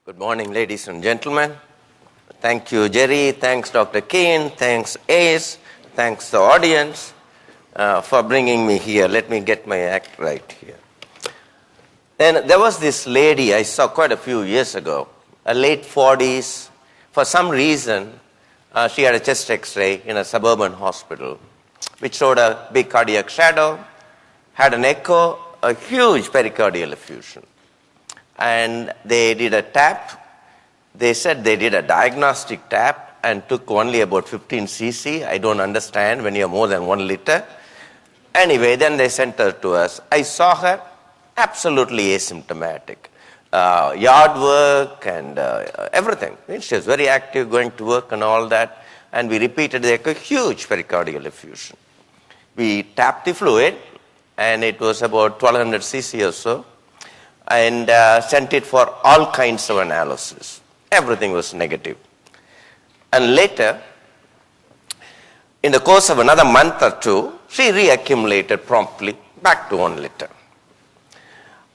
Good morning, ladies and gentlemen. Thank you, Jerry. Thanks, Dr. Keane. Thanks, Ace. Thanks, the audience, for bringing me here. Let me get my act right here. And there was this lady I saw quite a few years ago, a late 40s. For some reason, she had a chest X-ray in a suburban hospital, which showed a big cardiac shadow, had an echo, a huge pericardial effusion. And they did a tap. They said they did a diagnostic tap and took only about 15 cc. I don't understand when you have more than 1 liter. Anyway, then they sent her to us. I saw her absolutely asymptomatic. Yard work and everything. She was very active, going to work and all that. And we repeated a huge pericardial effusion. We tapped the fluid, and it was about 1200 cc or so, and sent it for all kinds of analysis. Everything was negative. And later, in the course of another month or two, she reaccumulated promptly back to 1 liter.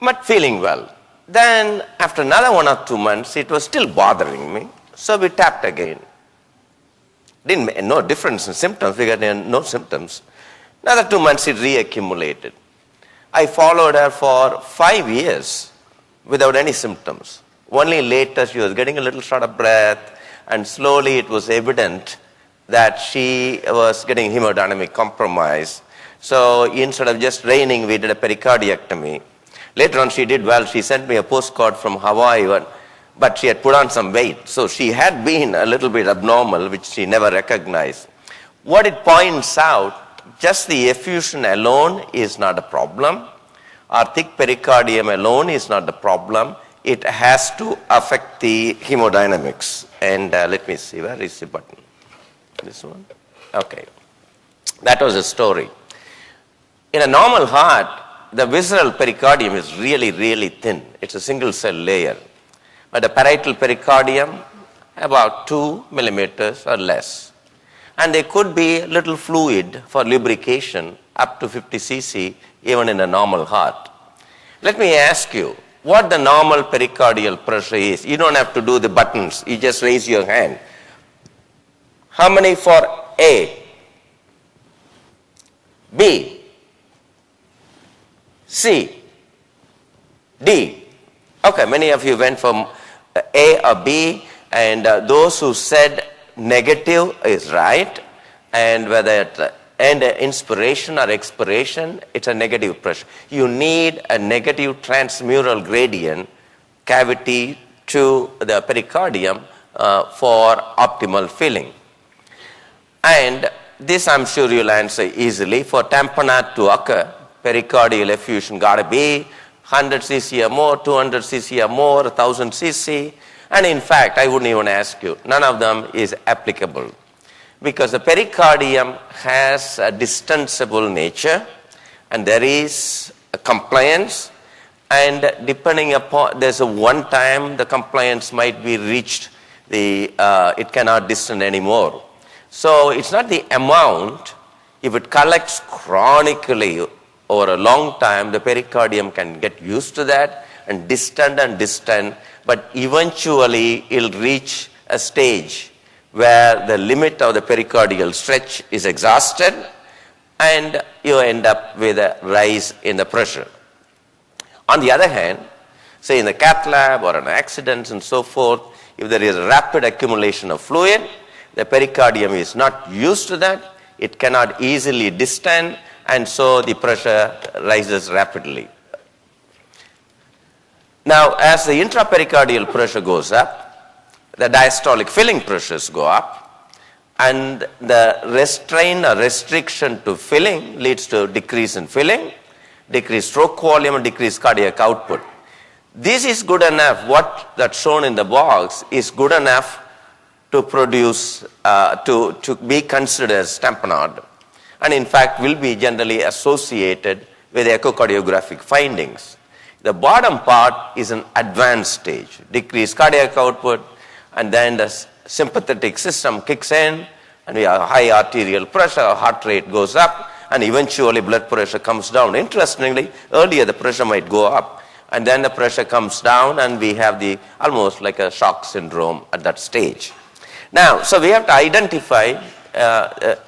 But feeling well. Then, after another 1 or 2 months, it was still bothering me, so we tapped again. Didn't make no difference in symptoms, we got no symptoms. Another 2 months, it reaccumulated. I followed her for 5 years without any symptoms. Only later she was getting a little short of breath, and slowly it was evident that she was getting hemodynamic compromise. So instead of just draining, we did a pericardiectomy. Later on she did well. She sent me a postcard from Hawaii, but she had put on some weight. So she had been a little bit abnormal, which she never recognized. What it points out, just the effusion alone is not a problem. Our thick pericardium alone is not the problem. It has to affect the hemodynamics. And let me see, where is the button? This one? Okay. That was the story. In a normal heart, the visceral pericardium is really, really thin. It's a single cell layer. But the parietal pericardium, about 2 millimeters or less. And there could be a little fluid for lubrication up to 50 cc even in a normal heart. Let me ask you what the normal pericardial pressure is. You don't have to do the buttons. You just raise your hand. How many for A? B? C? D? Okay, many of you went from A or B, and those who said negative is right, and whether it's inspiration or expiration, it's a negative pressure. You need a negative transmural gradient cavity to the pericardium for optimal filling. And this I'm sure you'll answer easily. For tamponade to occur, pericardial effusion got to be 100 cc or more, 200 cc or more, 1000 cc. And in fact, I wouldn't even ask you, none of them is applicable. Because the pericardium has a distensible nature, and there is a compliance, and depending upon, there's a one time the compliance might be reached, it cannot distend anymore. So it's not the amount. If it collects chronically over a long time, the pericardium can get used to that and distend, but eventually it'll reach a stage where the limit of the pericardial stretch is exhausted, and you end up with a rise in the pressure. On the other hand, say in the cath lab or an accident and so forth, if there is a rapid accumulation of fluid, the pericardium is not used to that, it cannot easily distend, and so the pressure rises rapidly. Now, as the intrapericardial pressure goes up, the diastolic filling pressures go up, and the restraint or restriction to filling leads to decrease in filling, decreased stroke volume, and decreased cardiac output. This is good enough. What that's shown in the box is good enough to produce, to be considered as tamponade, and in fact will be generally associated with echocardiographic findings. The bottom part is an advanced stage, decreased cardiac output, and then the sympathetic system kicks in, and we have high arterial pressure, our heart rate goes up, and eventually blood pressure comes down. Interestingly, earlier the pressure might go up, and then the pressure comes down, and we have the almost like a shock syndrome at that stage. Now, so we have to identify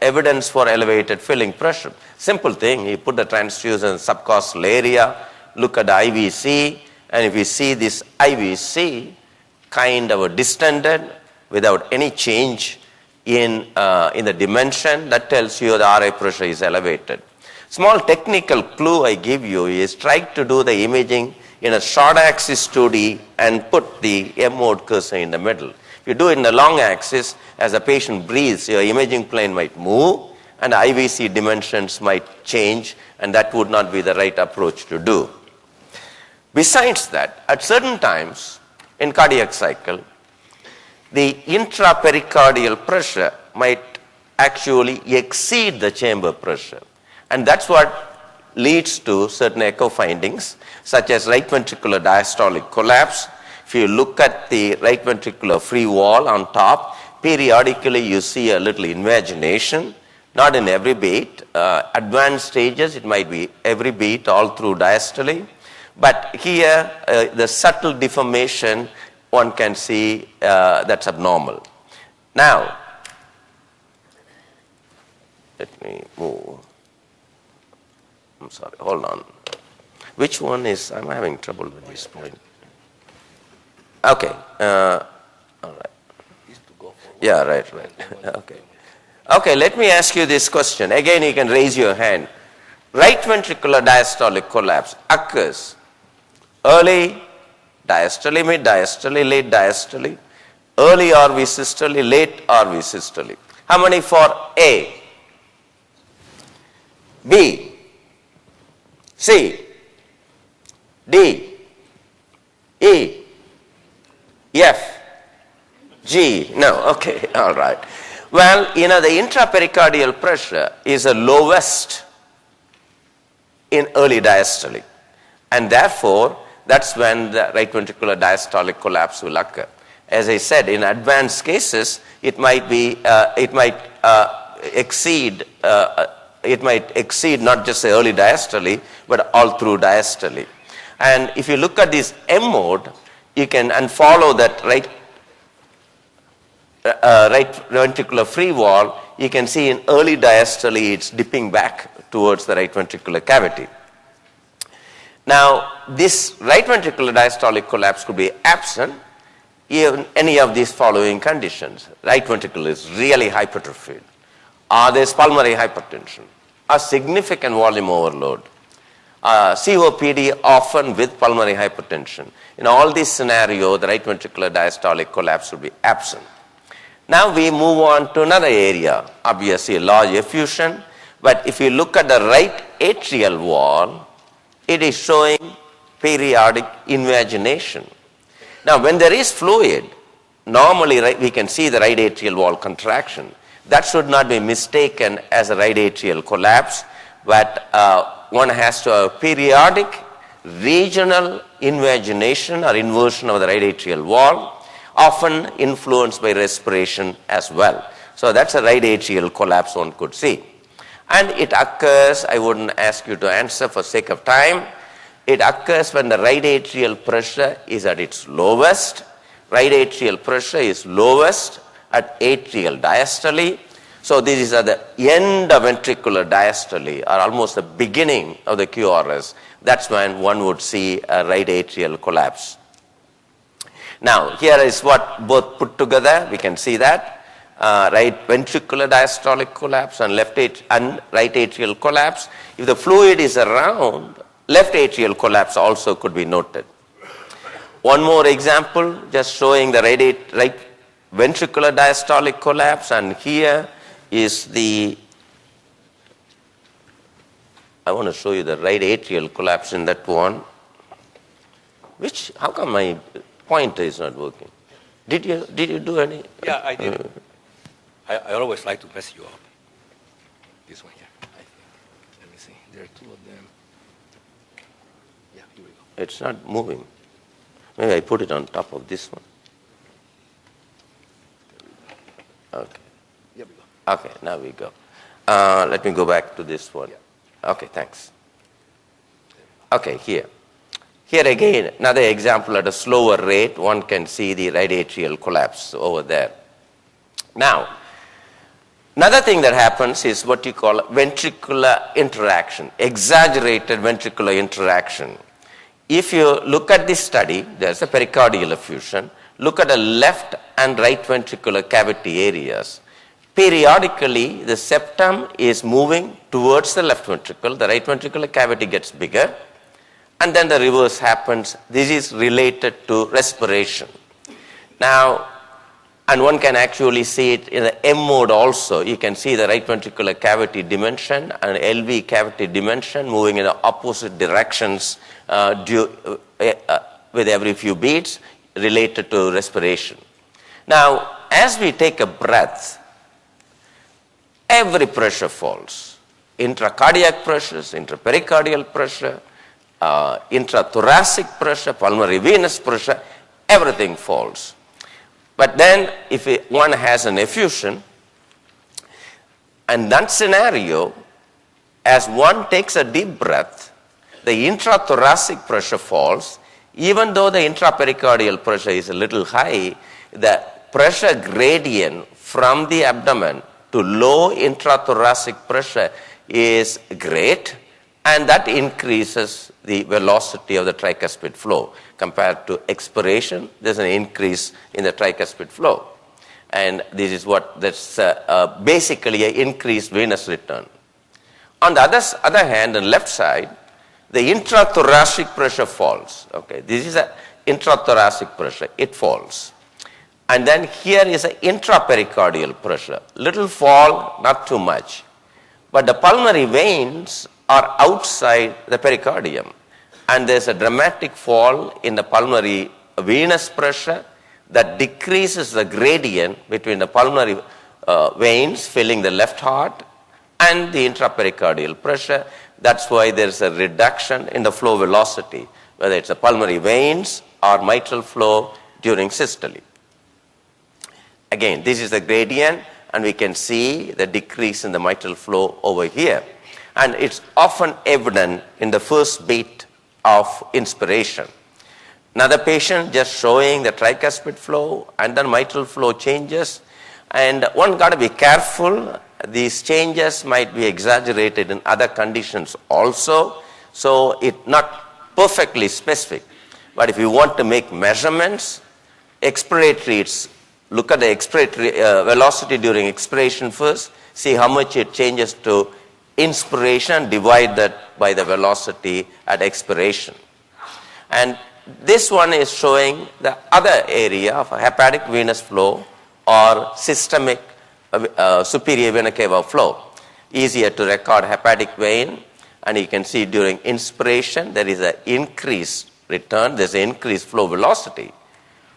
evidence for elevated filling pressure. Simple thing, you put the transducer in subcostal area, look at the IVC, and if you see this IVC kind of distended without any change in the dimension, that tells you the RA pressure is elevated. Small technical clue I give you is try to do the imaging in a short axis 2D and put the M mode cursor in the middle. If you do it in the long axis, as the patient breathes, your imaging plane might move and the IVC dimensions might change, and that would not be the right approach to do. Besides that, at certain times in cardiac cycle, the intrapericardial pressure might actually exceed the chamber pressure. And that's what leads to certain echo findings, such as right ventricular diastolic collapse. If you look at the right ventricular free wall on top, periodically you see a little invagination, not in every beat. Advanced stages, it might be every beat all through diastole. But here, the subtle deformation, one can see that's abnormal. Now, let me move. I'm sorry, hold on. Which one is, I'm having trouble with this point. Okay, all right. Yeah, right. Okay. Okay, let me ask you this question. Again, you can raise your hand. Right ventricular diastolic collapse occurs early diastole, mid diastole, late diastole, early RV systole, late RV systole. How many for A, B, C, D, E, F, G? No, okay, all right. Well, the intrapericardial pressure is the lowest in early diastole, and therefore that's when the right ventricular diastolic collapse will occur. As I said, in advanced cases, it might exceed not just the early diastole, but all through diastole. And if you look at this M mode, you can follow that right ventricular free wall. You can see in early diastole, it's dipping back towards the right ventricular cavity. Now, this right ventricular diastolic collapse could be absent in any of these following conditions. Right ventricle is really hypertrophied, or there's pulmonary hypertension, a significant volume overload, COPD often with pulmonary hypertension. In all these scenarios, the right ventricular diastolic collapse would be absent. Now we move on to another area, obviously large effusion, but if you look at the right atrial wall, it is showing periodic invagination. Now when there is fluid, normally we can see the right atrial wall contraction. That should not be mistaken as a right atrial collapse, but one has to have periodic regional invagination or inversion of the right atrial wall, often influenced by respiration as well. So that's a right atrial collapse one could see. And it occurs, I wouldn't ask you to answer for sake of time, it occurs when the right atrial pressure is at its lowest. Right atrial pressure is lowest at atrial diastole. So this is at the end of ventricular diastole, or almost the beginning of the QRS. That's when one would see a right atrial collapse. Now, here is what both put together. We can see that. Right ventricular diastolic collapse and right atrial collapse. If the fluid is around, left atrial collapse also could be noted. One more example, just showing the right ventricular diastolic collapse, and here is I want to show you the right atrial collapse in that one. How come my pointer is not working? Did you do any? Yeah, I did. I always like to mess you up. This one here, I think. Let me see. There are two of them. Yeah, here we go. It's not moving. Maybe I put it on top of this one. Okay. Here we go. Okay, now we go. Let me go back to this one. Yeah. Okay, thanks. Okay, here. Here again, another example at a slower rate, one can see the right atrial collapse over there. Now, another thing that happens is what you call ventricular interaction, exaggerated ventricular interaction. If you look at this study, there's a pericardial effusion. Look at the left and right ventricular cavity areas. Periodically, the septum is moving towards the left ventricle. The right ventricular cavity gets bigger. And then the reverse happens. This is related to respiration. Now, and one can actually see it in the M mode also. You can see the right ventricular cavity dimension and LV cavity dimension moving in the opposite directions with every few beats related to respiration. Now, as we take a breath, every pressure falls. Intracardiac pressures, intrapericardial pressure, intrathoracic pressure, pulmonary venous pressure, everything falls. But then if one has an effusion, and that scenario, as one takes a deep breath, the intrathoracic pressure falls. Even though the intrapericardial pressure is a little high, the pressure gradient from the abdomen to low intrathoracic pressure is great, and that increases the velocity of the tricuspid flow. Compared to expiration, there's an increase in the tricuspid flow. And this is that's basically an increased venous return. On the other hand, on the left side, the intrathoracic pressure falls. Okay, this is an intrathoracic pressure, it falls. And then here is an intrapericardial pressure. Little fall, not too much. But the pulmonary veins are outside the pericardium. And there's a dramatic fall in the pulmonary venous pressure that decreases the gradient between the pulmonary veins filling the left heart and the intrapericardial pressure. That's why there's a reduction in the flow velocity, whether it's the pulmonary veins or mitral flow during systole. Again, this is the gradient, and we can see the decrease in the mitral flow over here. And it's often evident in the first beat of inspiration. Another patient just showing the tricuspid flow and then mitral flow changes. And one got to be careful. These changes might be exaggerated in other conditions also. So it's not perfectly specific. But if you want to make measurements, expiratory, look at the expiratory velocity during expiration first. See how much it changes to inspiration, divide that by the velocity at expiration. And this one is showing the other area of hepatic venous flow or systemic superior vena cava flow. Easier to record hepatic vein, and you can see during inspiration there is an increased return, there's an increased flow velocity.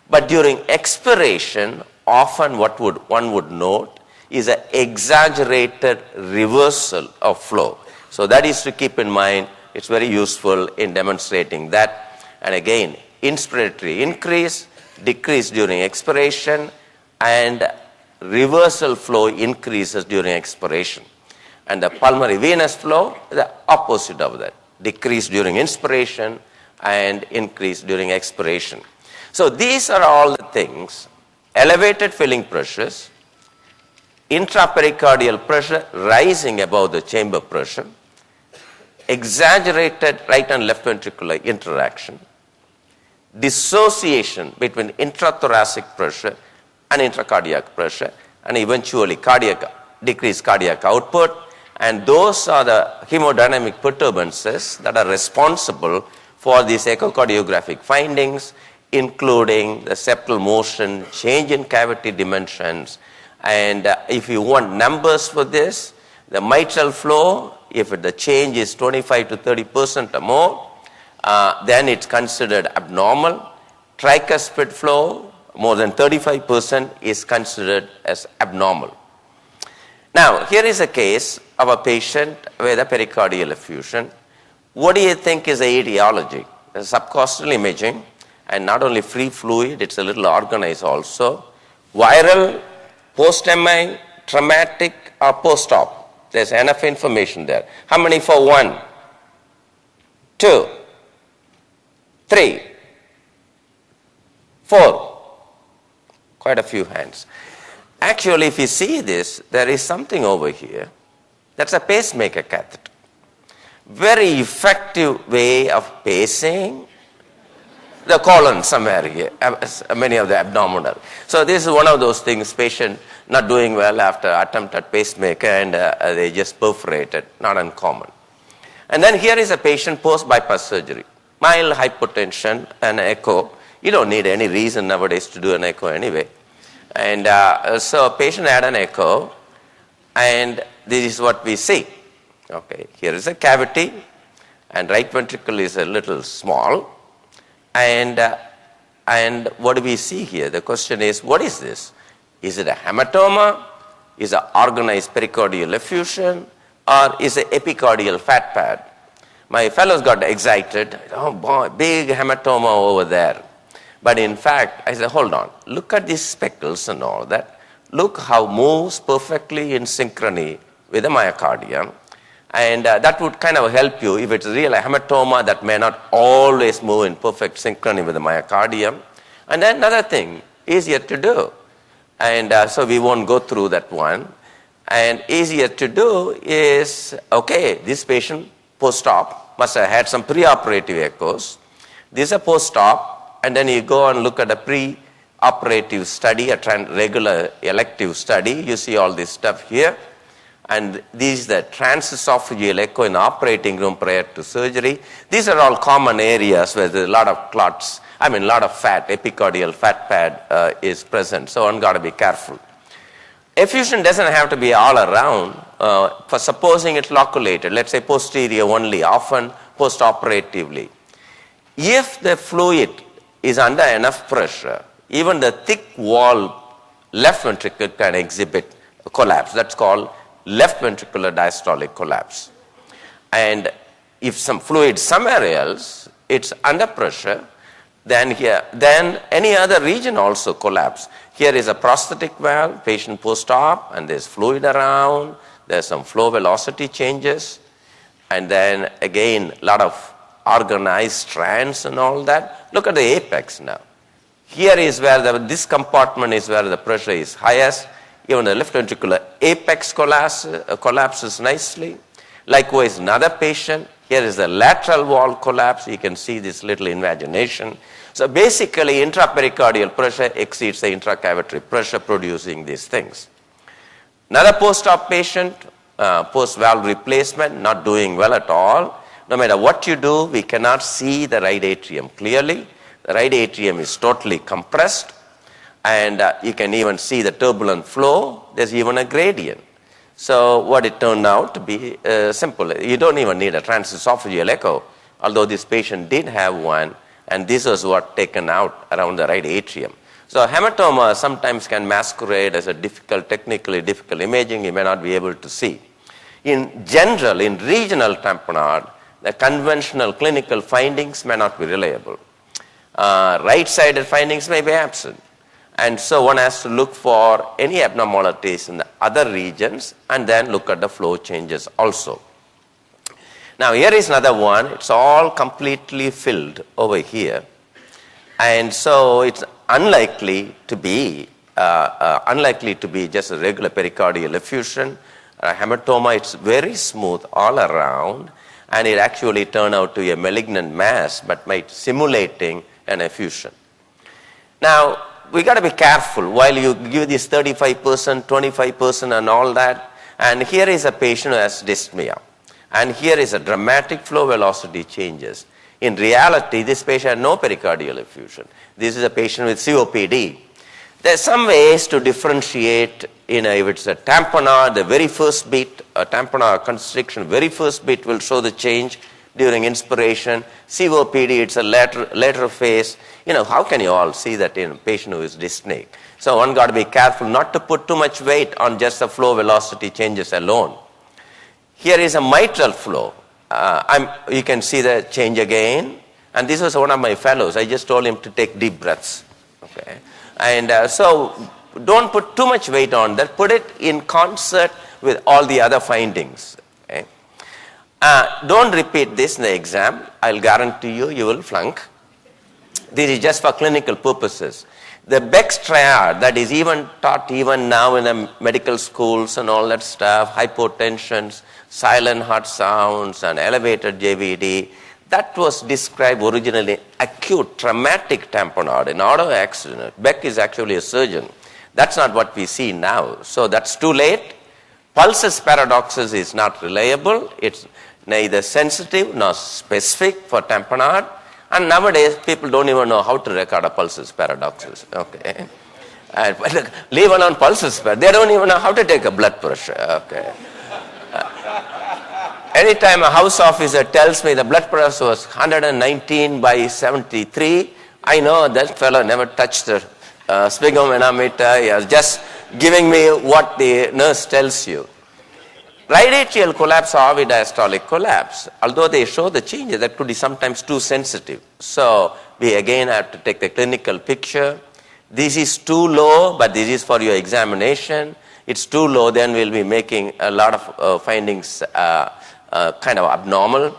But during expiration, often what one would note is an exaggerated reversal of flow. So that is to keep in mind. It's very useful in demonstrating that. And again, inspiratory increase, decrease during expiration, and reversal flow increases during expiration. And the pulmonary venous flow is the opposite of that. Decrease during inspiration and increase during expiration. So these are all the things: elevated filling pressures, intrapericardial pressure rising above the chamber pressure, exaggerated right and left ventricular interaction, dissociation between intrathoracic pressure and intracardiac pressure, and eventually decreased cardiac output. And those are the hemodynamic perturbances that are responsible for these echocardiographic findings, including the septal motion, change in cavity dimensions. And if you want numbers for this, the mitral flow, if the change is 25 to 30% or more, then it's considered abnormal. Tricuspid flow, more than 35%, is considered as abnormal. Now, here is a case of a patient with a pericardial effusion. What do you think is the etiology? The subcostal imaging, and not only free fluid, it's a little organized also. Viral, post-MI, traumatic, or post-op. There's enough information there. How many for 1? 2? 3, 4. Quite a few hands. Actually, if you see this, there is something over here. That's a pacemaker catheter. Very effective way of pacing the colon somewhere here, many of the abdominal. So this is one of those things, patient not doing well after attempt at pacemaker and they just perforated, not uncommon. And then here is a patient post-bypass surgery, mild hypotension and echo. You don't need any reason nowadays to do an echo anyway. And so a patient had an echo, and this is what we see. Okay, here is a cavity, and right ventricle is a little small. And what do we see here? The question is, what is this? Is it a hematoma? Is it organized pericardial effusion? Or is it epicardial fat pad? My fellows got excited. Oh boy, big hematoma over there. But in fact, I said, hold on. Look at these speckles and all that. Look how moves perfectly in synchrony with the myocardium. And that would kind of help you. If it's really a hematoma, that may not always move in perfect synchrony with the myocardium. And then another thing, easier to do. And so we won't go through that one. And easier to do is, okay, this patient post-op must have had some preoperative echoes. This is a post-op. And then you go and look at a pre-operative study, a regular elective study. You see all this stuff here. And this is the transesophageal echo in the operating room prior to surgery. These are all common areas where there's a lot of clots, a lot of fat, epicardial fat pad is present. So one got to be careful. Effusion doesn't have to be all around. For supposing it's loculated, let's say posterior only, often post-operatively. If the fluid is under enough pressure, even the thick wall left ventricle can exhibit a collapse. That's called left ventricular diastolic collapse. And if some fluid somewhere else, it's under pressure, then any other region also collapse. Here is a prosthetic valve, patient post-op, and there's fluid around, there's some flow velocity changes, and then again, a lot of organized strands and all that. Look at the apex now. Here is where this compartment is where the pressure is highest. Even the left ventricular apex collapses nicely. Likewise, another patient, here is the lateral wall collapse. You can see this little invagination. So basically, intrapericardial pressure exceeds the intracavitary pressure, producing these things. Another post-op patient, post-valve replacement, not doing well at all. No matter what you do, we cannot see the right atrium clearly. The right atrium is totally compressed, and you can even see the turbulent flow. There's even a gradient. So what it turned out to be simple. You don't even need a transesophageal echo, although this patient did have one, and this was what taken out around the right atrium. So hematoma sometimes can masquerade as a technically difficult imaging you may not be able to see. In general, in regional tamponade, the conventional clinical findings may not be reliable. Right-sided findings may be absent. And so one has to look for any abnormalities in the other regions and then look at the flow changes also. Now here is another one. It's all completely filled over here. And so it's unlikely to be just a regular pericardial effusion. Hematoma, it's very smooth all around. And it actually turned out to be a malignant mass, but might simulating an effusion. Now, we got to be careful while you give this 35%, 25% and all that. And here is a patient who has dyspnea. And here is a dramatic flow velocity changes. In reality, this patient had no pericardial effusion. This is a patient with COPD. There's some ways to differentiate, if it's a tamponade, the very first beat, a tamponade constriction, very first beat will show the change during inspiration. COPD, it's a later phase. How can you all see that in a patient who is dyspneic? So one got to be careful not to put too much weight on just the flow velocity changes alone. Here is a mitral flow. You can see the change again. And this was one of my fellows. I just told him to take deep breaths. Okay. And so don't put too much weight on that. Put it in concert with all the other findings. Okay. Don't repeat this in the exam. I'll guarantee you will flunk. This is just for clinical purposes. The Beck's triad that is even taught even now in the medical schools and all that stuff, hypotensions, silent heart sounds and elevated JVD, that was described originally acute traumatic tamponade in auto accident. Beck is actually a surgeon. That's not what we see now. So that's too late. Pulsus paradoxus is not reliable. It's neither sensitive nor specific for tamponade. And nowadays, people don't even know how to record a pulsus paradoxus. Okay. And leave alone pulsus paradoxus. They don't even know how to take a blood pressure. Okay. Anytime a house officer tells me the blood pressure was 119 by 73, I know that fellow never touched the sphygmomanometer. He was just giving me what the nurse tells you. Right atrial collapse or diastolic collapse, although they show the changes, that could be sometimes too sensitive. So we again have to take the clinical picture. This is too low, but this is for your examination. It's too low, then we'll be making a lot of findings kind of abnormal.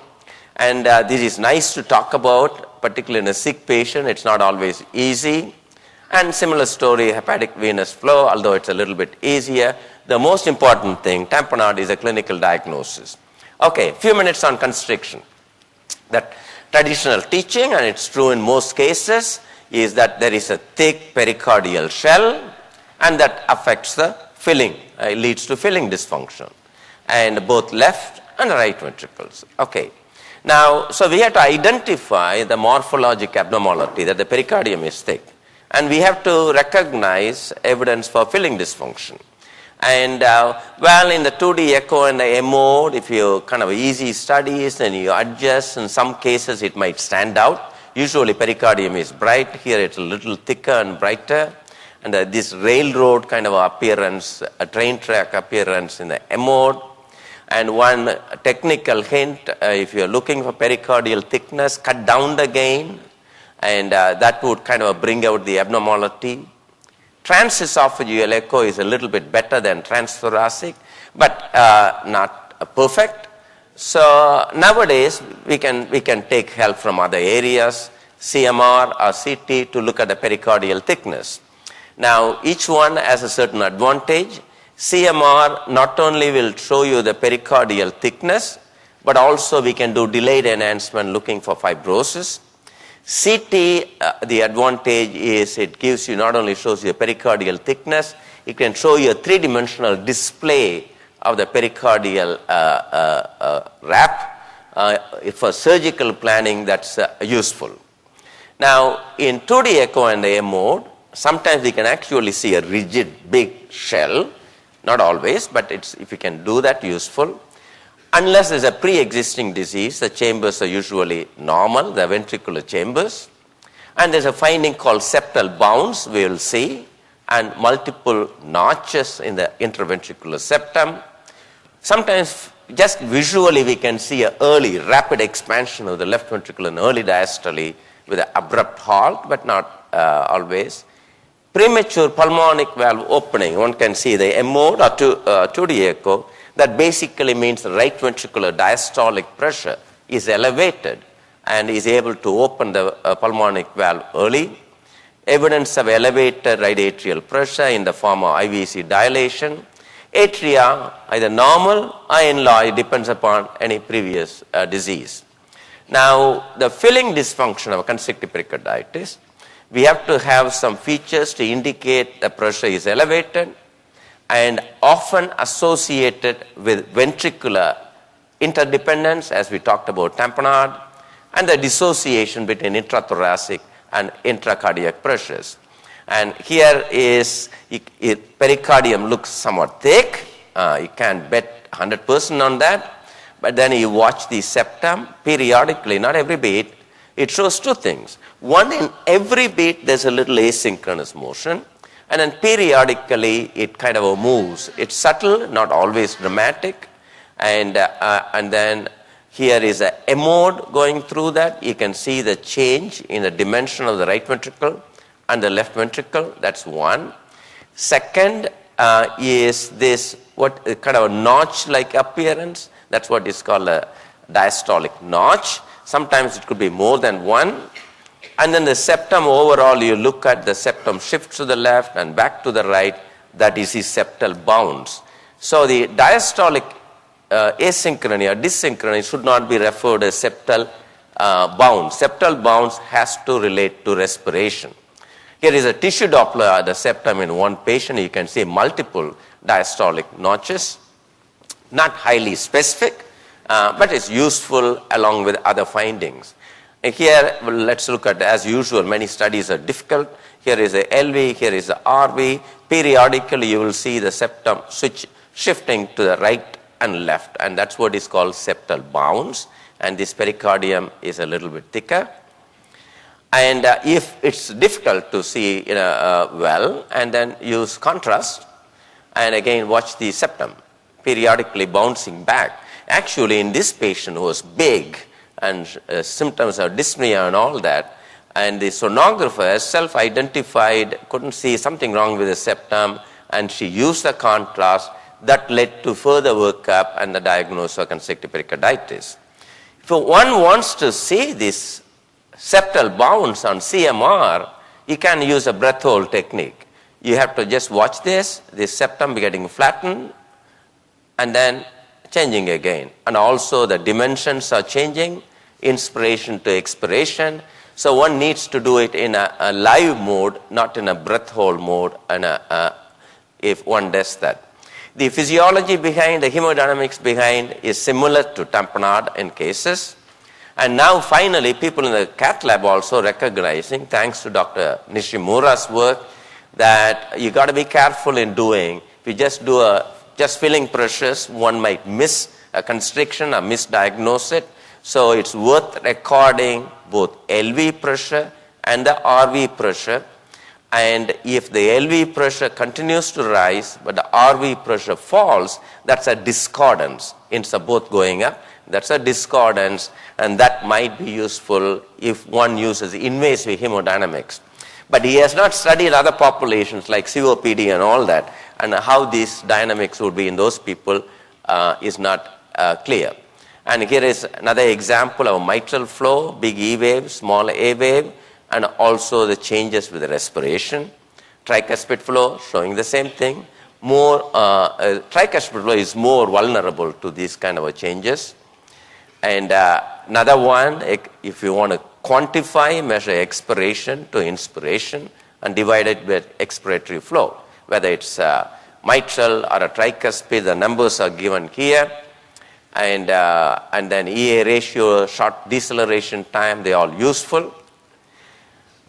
And this is nice to talk about, particularly in a sick patient. It's not always easy. And similar story, hepatic venous flow, although it's a little bit easier. The most important thing, tamponade, is a clinical diagnosis. Okay, few minutes on constriction. That traditional teaching, and it's true in most cases, is that there is a thick pericardial shell, and that affects the filling, leads to filling dysfunction, and both left and right ventricles. Okay. Now, so we have to identify the morphologic abnormality, that the pericardium is thick, and we have to recognize evidence for filling dysfunction. And well, in the 2D echo and the M mode, if you kind of easy studies and you adjust, in some cases it might stand out. Usually pericardium is bright. Here it's a little thicker and brighter. And this railroad kind of appearance, a train track appearance in the M mode. And one technical hint, if you're looking for pericardial thickness, cut down the gain, and that would kind of bring out the abnormality. Transesophageal echo is a little bit better than transthoracic, but not perfect. So nowadays we can take help from other areas, CMR or CT, to look at the pericardial thickness. Now each one has a certain advantage. CMR not only will show you the pericardial thickness, but also we can do delayed enhancement looking for fibrosis. CT, the advantage is it gives you, not only shows you pericardial thickness, it can show you a three-dimensional display of the pericardial wrap. For surgical planning, that's useful. Now, in 2D echo and M mode, sometimes we can actually see a rigid, big shell. Not always, but if you can do that, useful. Unless there's a pre-existing disease, the chambers are usually normal, the ventricular chambers. And there's a finding called septal bounds, we will see, and multiple notches in the interventricular septum. Sometimes just visually we can see an early rapid expansion of the left ventricle and early diastole with an abrupt halt, but not always. Premature pulmonic valve opening, one can see the M mode or 2D echo. That basically means the right ventricular diastolic pressure is elevated and is able to open the pulmonic valve early. Evidence of elevated right atrial pressure in the form of IVC dilation. Atria, either normal or enlarged, depends upon any previous disease. Now, the filling dysfunction of constrictive pericarditis, we have to have some features to indicate the pressure is elevated, and often associated with ventricular interdependence, as we talked about tamponade, and the dissociation between intrathoracic and intracardiac pressures. And here is, pericardium looks somewhat thick. You can't bet 100% on that. But then you watch the septum periodically, not every beat. It shows two things. One, in every beat there's a little asynchronous motion. And then periodically it kind of moves. It's subtle, not always dramatic. And then here is a M mode going through that. You can see the change in the dimension of the right ventricle and the left ventricle. That's one. Second is this what kind of a notch-like appearance. That's what is called a diastolic notch. Sometimes it could be more than one. And then the septum overall, you look at the septum shifts to the left and back to the right. That is the septal bounce. So the diastolic asynchrony or dysynchrony should not be referred as septal bounce. Septal bounce has to relate to respiration. Here is a tissue Doppler at the septum in one patient. You can see multiple diastolic notches. Not highly specific, but it's useful along with other findings. And here, well, let's look at, as usual, many studies are difficult. Here is a LV, here is a RV. Periodically, you will see the septum shifting to the right and left, and that's what is called septal bounce. And this pericardium is a little bit thicker. And if it's difficult to see well, and then use contrast, and again watch the septum periodically bouncing back. Actually, in this patient who was big and symptoms of dyspnea and all that, and the sonographer self-identified, couldn't see something wrong with the septum, and she used the contrast. That led to further workup and the diagnosis of constrictive pericarditis. If one wants to see this septal bounce on CMR, you can use a breath hold technique. You have to just watch this septum getting flattened and then changing again. And also the dimensions are changing, inspiration to expiration. So one needs to do it in a live mode, not in a breath hold mode, and if one does that. The physiology behind, the hemodynamics behind is similar to tamponade in cases. And now finally people in the cath lab also recognizing, thanks to Dr. Nishimura's work, that you got to be careful in doing. If you just do just filling pressures, one might miss a constriction or misdiagnose it. So it's worth recording both LV pressure and the RV pressure. And if the LV pressure continues to rise, but the RV pressure falls, that's a discordance. Instead of both going up, that's a discordance, and that might be useful if one uses invasive hemodynamics. But he has not studied other populations like COPD and all that, and how these dynamics would be in those people is not clear. And here is another example of mitral flow, big E wave, small A wave, and also the changes with the respiration. Tricuspid flow showing the same thing. Tricuspid flow is more vulnerable to these kind of changes. And another one, if you want to quantify, measure expiration to inspiration and divide it with expiratory flow. Whether it's mitral or a tricuspid, the numbers are given here. And then EA ratio, short deceleration time, they are all useful.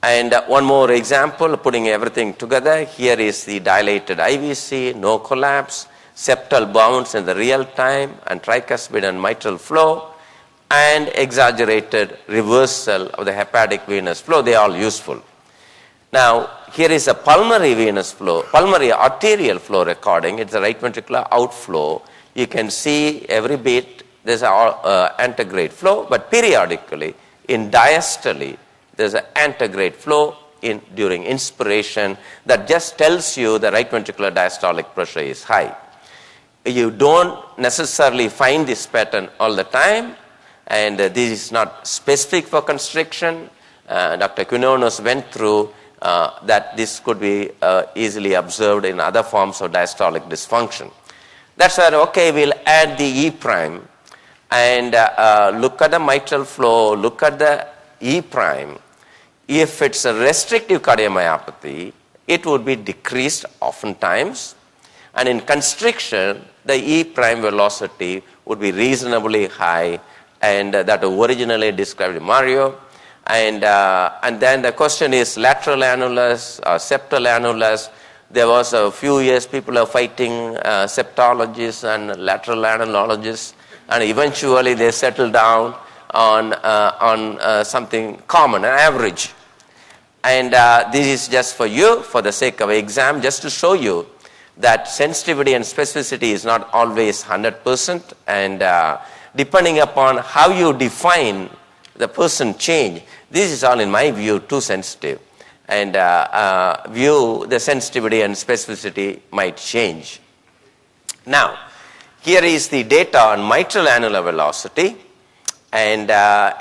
And one more example, putting everything together. Here is the dilated IVC, no collapse, septal bounce in the real time, and tricuspid and mitral flow, and exaggerated reversal of the hepatic venous flow. They are all useful. Now, here is a pulmonary venous flow, pulmonary arterial flow recording. It's the right ventricular outflow. You can see every bit there's an antegrade flow, but periodically in diastole, there's an antegrade flow during inspiration that just tells you the right ventricular diastolic pressure is high. You don't necessarily find this pattern all the time, and this is not specific for constriction. Dr. Quinones went through that this could be easily observed in other forms of diastolic dysfunction. That's why, okay, we'll add the E prime and look at the mitral flow, look at the E prime. If it's a restrictive cardiomyopathy, it would be decreased oftentimes. And in constriction, the E prime velocity would be reasonably high, and that originally described in Mario. And then the question is lateral annulus or septal annulus. There was a few years people are fighting septologists and lateral annulologists, and eventually they settled down on something common, an average. And this is just for you, for the sake of exam, just to show you that sensitivity and specificity is not always 100%, and depending upon how you define the person change, this is all, in my view, too sensitive. And the sensitivity and specificity might change. Now, here is the data on mitral annular velocity. And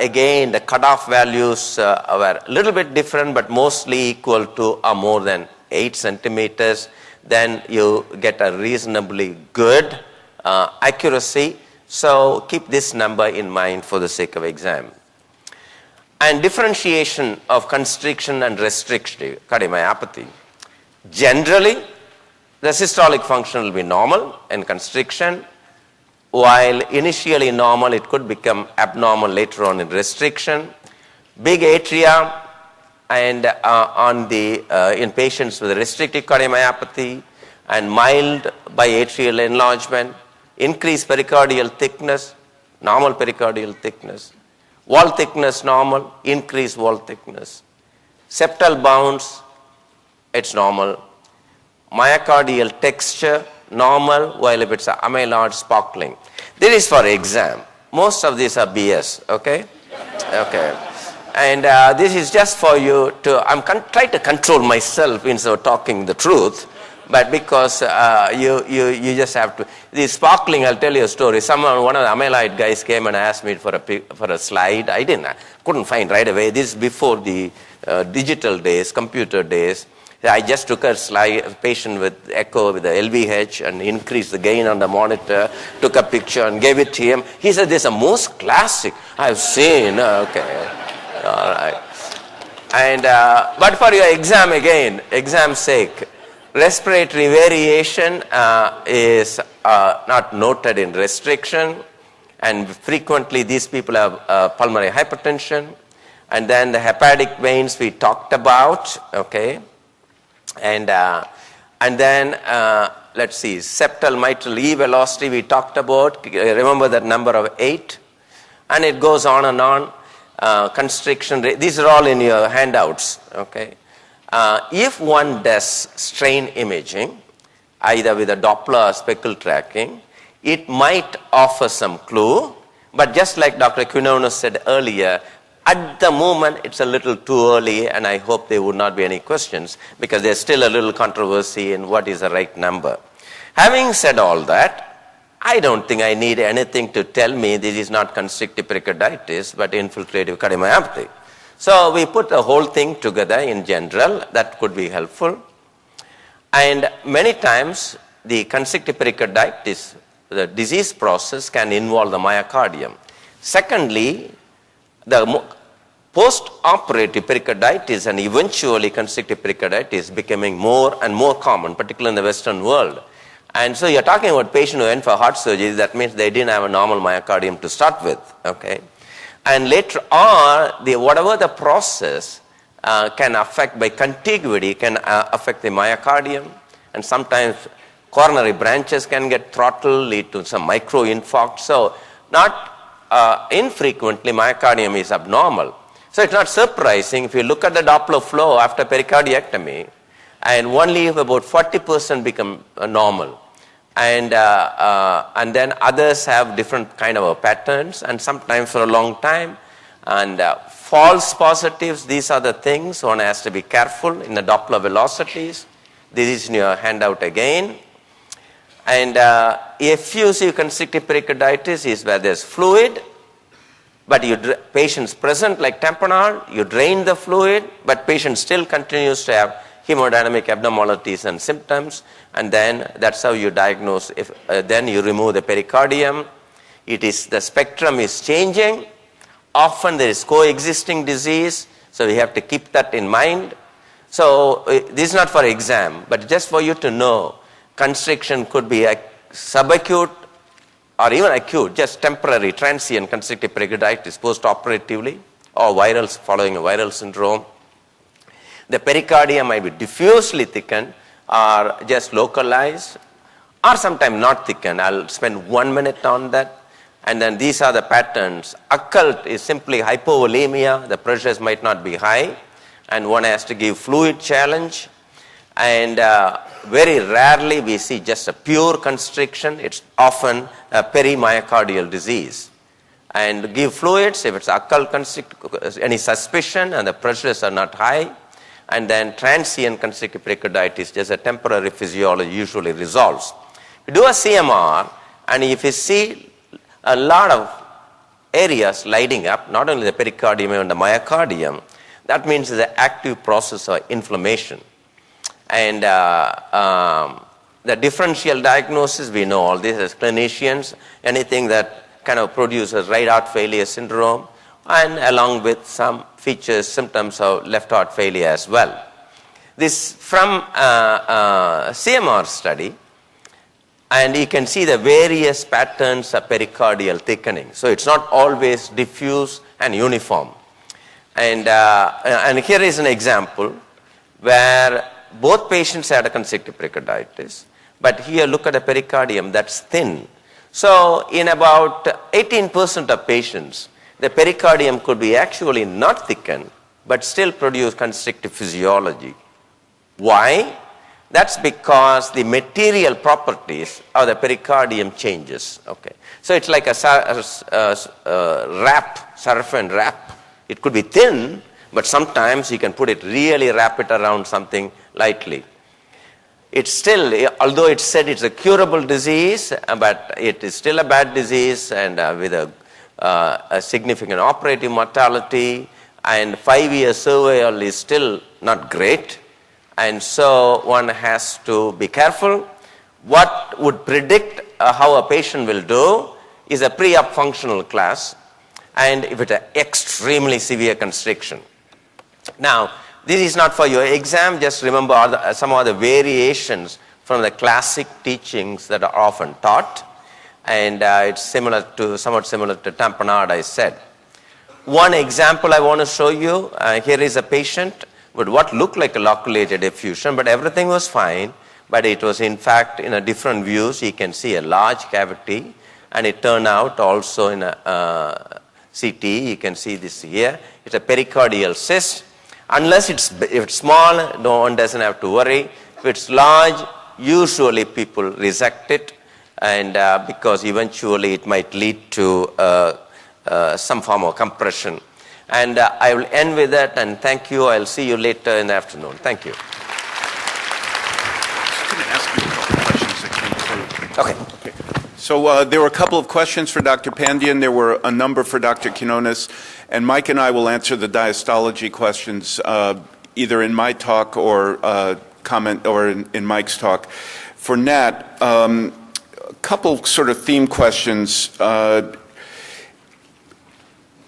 again, the cutoff values were a little bit different, but mostly equal to or more than 8 centimeters. Then you get a reasonably good accuracy. So keep this number in mind for the sake of exam. And differentiation of constriction and restrictive cardiomyopathy. Generally, the systolic function will be normal in constriction, while initially normal, it could become abnormal later on in restriction. Big atria and in patients with restrictive cardiomyopathy and mild biatrial enlargement, increased pericardial thickness, normal pericardial thickness, wall thickness normal, increased wall thickness, septal bounds, it's normal, myocardial texture normal, while if it's a amyloid sparkling. This is for exam. Most of these are BS, okay? Okay. And this is just for you to, I'm trying to control myself instead of talking the truth, but because you just have to. The sparkling, I'll tell you a story. One of the amyloid guys came and asked me for a slide. I couldn't find right away. This is before the digital days, computer days. I just took a slide, a patient with echo with the LVH and increased the gain on the monitor, took a picture and gave it to him. He said, this is the most classic I've seen. Okay. All right. And, but for your exam again, exam's sake, respiratory variation is not noted in restriction, and frequently these people have pulmonary hypertension. And then the hepatic veins we talked about, okay. And then let's see, septal mitral E velocity we talked about. Remember that number of 8, and it goes on and on. Constriction rate. These are all in your handouts. Okay. If one does strain imaging, either with a Doppler or speckle tracking, it might offer some clue. But just like Dr. Quinones said earlier, at the moment, it's a little too early, and I hope there would not be any questions because there's still a little controversy in what is the right number. Having said all that, I don't think I need anything to tell me this is not constrictive pericarditis, but infiltrative cardiomyopathy. So we put the whole thing together in general. That could be helpful. And many times, the constrictive pericarditis, the disease process can involve the myocardium. Secondly, the post-operative pericarditis and eventually constrictive pericarditis becoming more and more common, particularly in the Western world. And so you're talking about patient who went for heart surgery, that means they didn't have a normal myocardium to start with, okay? And later on, whatever the process can affect by contiguity can affect the myocardium, and sometimes coronary branches can get throttled, lead to some microinfarct. So not infrequently myocardium is abnormal. So it's not surprising if you look at the Doppler flow after pericardiectomy, and only if about 40% become normal. And then others have different kind of patterns, and sometimes for a long time. And false positives, these are the things one has to be careful in the Doppler velocities. This is in your handout again. And effusive constrictive pericarditis is where there's fluid, but patients present like tamponade, you drain the fluid, but patient still continues to have hemodynamic abnormalities and symptoms, and then that's how you diagnose. Then you remove the pericardium. The spectrum is changing. Often there is coexisting disease, so we have to keep that in mind. So this is not for exam, but just for you to know, constriction could be subacute or even acute, just temporary, transient constrictive pericarditis post-operatively, or virals following a viral syndrome. The pericardium might be diffusely thickened or just localized, or sometimes not thickened. I'll spend 1 minute on that. And then these are the patterns. Occult is simply hypovolemia. The pressures might not be high, and one has to give fluid challenge. And very rarely we see just a pure constriction. It's often a perimyocardial disease. And give fluids if it's occult any suspicion and the pressures are not high. And then transient constrictive pericarditis, just a temporary physiology, usually resolves. We do a CMR, and if you see a lot of areas lighting up, not only the pericardium and the myocardium, that means it's an active process of inflammation. And the differential diagnosis, we know all this as clinicians, anything that kind of produces right heart failure syndrome, and along with some features, symptoms of left heart failure as well. This from CMR study, and you can see the various patterns of pericardial thickening. So it's not always diffuse and uniform. And here is an example where both patients had a constrictive pericarditis, but here look at the pericardium that's thin. So in about 18% of patients, the pericardium could be actually not thickened, but still produce constrictive physiology. Why? That's because the material properties of the pericardium changes. Okay, so it's like a wrap, surfactant wrap. It could be thin, but sometimes you can put it, really wrap it around something lightly. It's still, although it's said it's a curable disease, but it is still a bad disease, and with a significant operative mortality, and 5-year survival is still not great. And so one has to be careful. What would predict how a patient will do is a pre-op functional class, and if it's an extremely severe constriction. Now, this is not for your exam, just remember some of the variations from the classic teachings that are often taught, and it's somewhat similar to tamponade, I said. One example I want to show you, here is a patient with what looked like a loculated effusion, but everything was fine, but it was in fact in a different views. You can see a large cavity, and it turned out also in a CT, you can see this here, it's a pericardial cyst. Unless if it's small, no one doesn't have to worry. If it's large, usually people resect it, and because eventually it might lead to some form of compression. And I will end with that, and thank you. I'll see you later in the afternoon. Thank you. I'm going to ask you a couple questions that came through. Okay. So there were a couple of questions for Dr. Pandian. There were a number for Dr. Quinones. And Mike and I will answer the diastology questions either in my talk or comment or in Mike's talk. For Nat, a couple sort of theme questions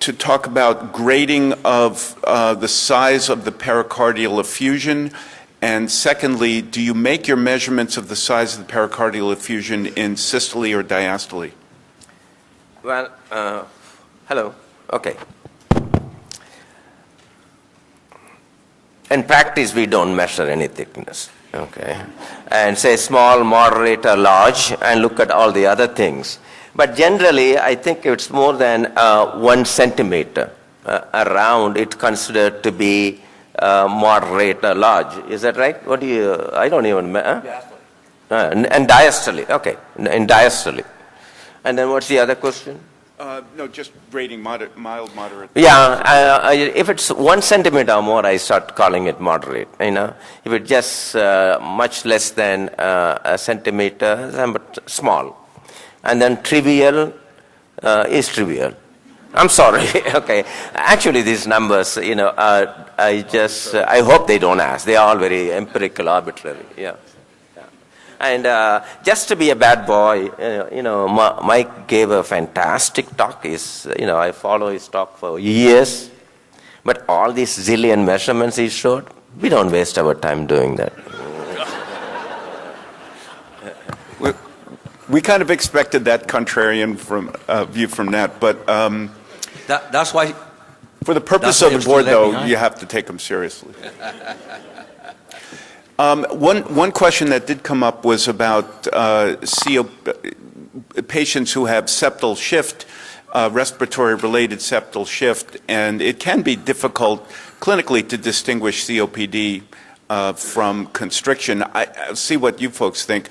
to talk about grading of the size of the pericardial effusion, and secondly, do you make your measurements of the size of the pericardial effusion in systole or diastole? Well, hello. Okay. In practice, we don't measure any thickness. Okay, and say small, moderate, or large, and look at all the other things. But generally, I think it's more than 1 centimeter around. It's considered to be moderate or large. Is that right? What do you? I don't even. And diastole. Okay, in diastole. And then what's the other question? No, just grading mild, moderate. Yeah, if it's 1 centimeter or more, I start calling it moderate. If it's just much less than a centimeter, but small. And then trivial is trivial. I'm sorry. Okay. Actually, these numbers, I hope they don't ask. They are all very empirical, arbitrary. Yeah. And just to be a bad boy, Mike gave a fantastic talk. I follow his talk for years. But all these zillion measurements he showed, we don't waste our time doing that. We kind of expected that contrarian view from Nat, but that's why. For the purpose of the board, though, you have to take them seriously. One question that did come up was about patients who have septal shift, respiratory-related septal shift, and it can be difficult clinically to distinguish COPD from constriction. I'll see what you folks think.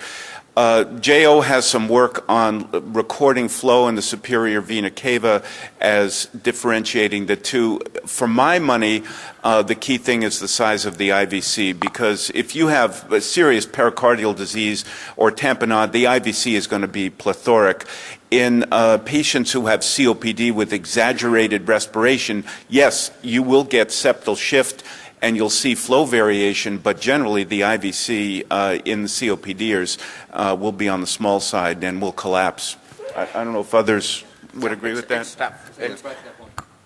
J.O. has some work on recording flow in the superior vena cava as differentiating the two. For my money, the key thing is the size of the IVC, because if you have a serious pericardial disease or tamponade, the IVC is going to be plethoric. In patients who have COPD with exaggerated respiration, yes, you will get septal shift and you'll see flow variation, but generally the IVC in the COPDers will be on the small side and will collapse. I don't know if others would agree with that.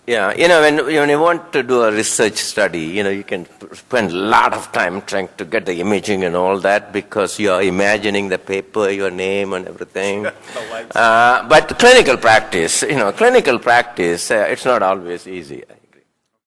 Yeah, when you want to do a research study, you can spend a lot of time trying to get the imaging and all that because you are imagining the paper, your name and everything. But clinical practice, it's not always easy.